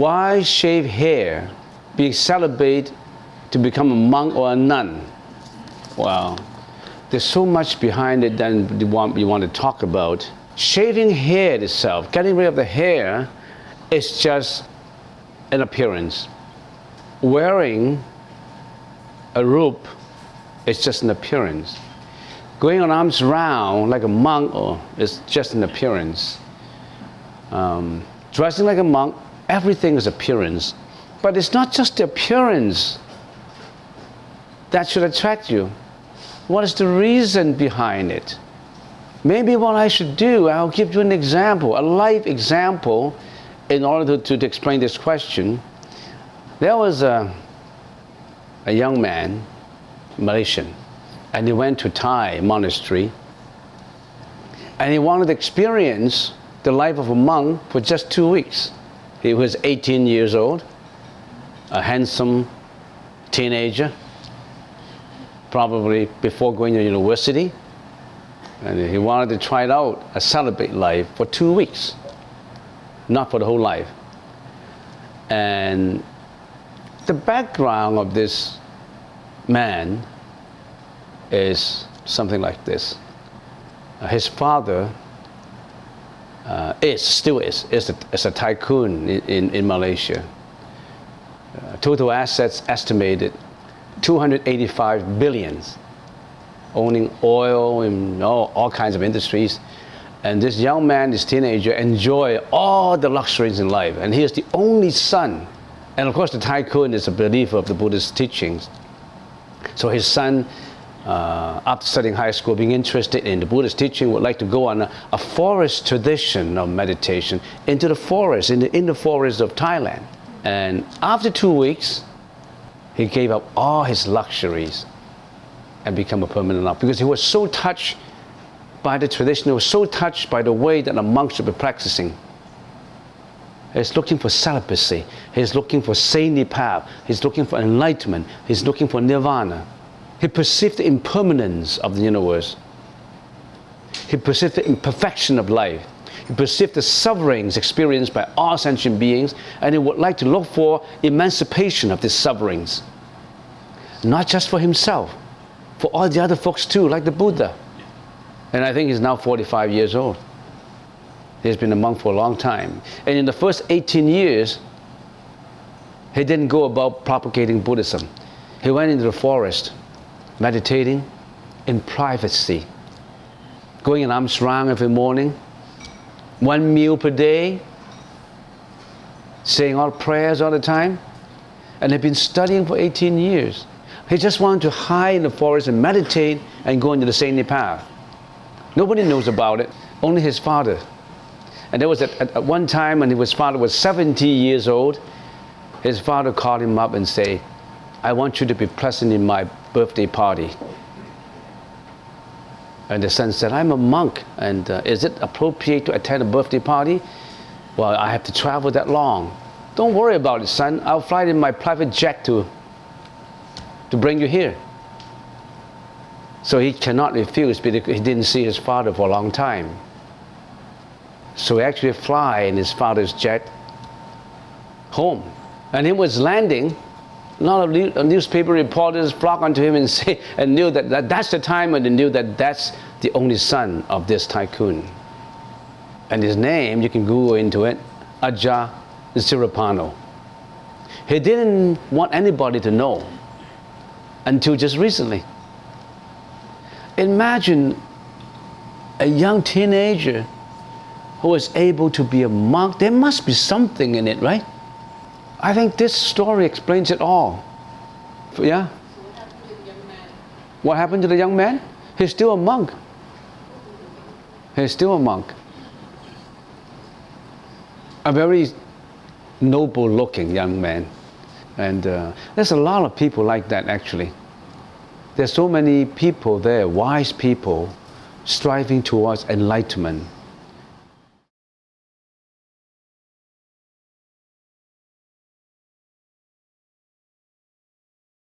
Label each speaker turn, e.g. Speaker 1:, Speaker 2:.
Speaker 1: Why shave hair? Be celebrated to become a monk or a nun? Well, there's so much behind it that you want to talk about. Shaving hair itself, getting rid of the hair, is just an appearance. Wearing a robe is just an appearance. Going on arms round like a monk is just an appearance. Dressing like a monk, everything is appearance. But it's not just the appearance that should attract you. What is the reason behind it? Maybe what I should do, I'll give you an example, a life example, in order to explain this question. There was a young man, Malaysian, and he went to Thai monastery, and he wanted to experience the life of a monk for just 2 weeks. He was 18 years old, a handsome teenager, probably before going to university, and he wanted to try it out, a celibate life for 2 weeks, not for the whole life. And the background of this man is something like this. His father still is a tycoon in Malaysia. Total assets estimated 285 billions, owning oil and all kinds of industries. And this young man, this teenager, enjoy all the luxuries in life. And he is the only son. And of course, the tycoon is a believer of the Buddhist teachings. So his son, after studying high school, being interested in the Buddhist teaching, would like to go on a forest tradition of meditation into the forest, in the forest of Thailand. And after 2 weeks, he gave up all his luxuries and became a permanent monk, because he was so touched by the tradition, he was so touched by the way that a monk should be practicing. He's looking for celibacy, he's looking for saintly path, he's looking for enlightenment, he's looking for nirvana. He perceived the impermanence of the universe. He perceived the imperfection of life. He perceived the sufferings experienced by all sentient beings, and he would like to look for emancipation of these sufferings. Not just for himself, for all the other folks too, like the Buddha. And I think he's now 45 years old. He's been a monk for a long time. And in the first 18 years, he didn't go about propagating Buddhism. He went into the forest, meditating in privacy, going in arms round every morning, 1 meal per day, saying all prayers all the time, and had been studying for 18 years. He just wanted to hide in the forest and meditate and go into the saintly path. Nobody knows about it, only his father. And there was at one time when his father was 70 years old, his father called him up and said, "I want you to be present in my birthday party." And the son said, "I'm a monk, and is it appropriate to attend a birthday party? Well, I have to travel that long." "Don't worry about it, son. I'll fly in my private jet to bring you here." So he cannot refuse, because he didn't see his father for a long time. So he actually fly in his father's jet home. And he was landing, a lot of newspaper reporters flocked onto him and knew that that's the time when they knew that that's the only son of this tycoon. And his name, you can Google into it, Ajahn Siripanno. He didn't want anybody to know until just recently. Imagine a young teenager who was able to be a monk. There must be something in it, right? I think this story explains it all. Yeah? What happened to the young man? He's still a monk. He's still a monk. A very noble looking young man. And there's a lot of people like that, actually. There's so many people there, wise people, striving towards enlightenment.